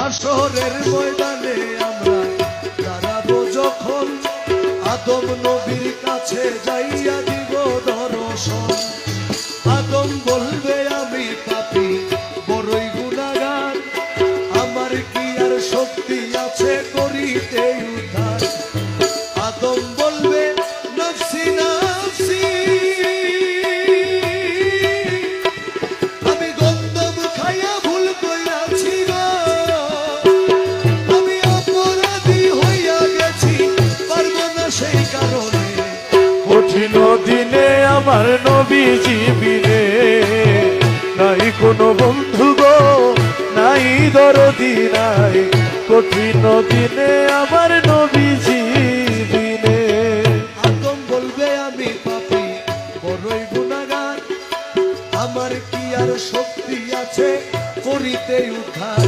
হাসরের ময়দানে আমরা দাঁড়াবো যখন, আদম নবীর কাছে যাইয়া দিব দর্শন। আদম বলবে আমি পাপী বড়ই গুনাহগার, আমার কি আর শক্তি আছে করিতে উদ্ধার। আদম বলবে নফসি নফসি, আমি গন্ধম খাইয়া ভুল কইরাছি গো, আমি অপরাধী হইয়া গেছি, পারবো না সেই কারণে। কঠিন দিনে আমার নবীজি বিনে নাই কোনো বন্ধু গো, নাই দরদি নাই, কঠিন দিনে আমার নবীজি বিনে। আদম বলবে আমি পাপী বড়ই গুনাহগার, আমার কি আর শক্তি আছে করিতে উদ্ধার।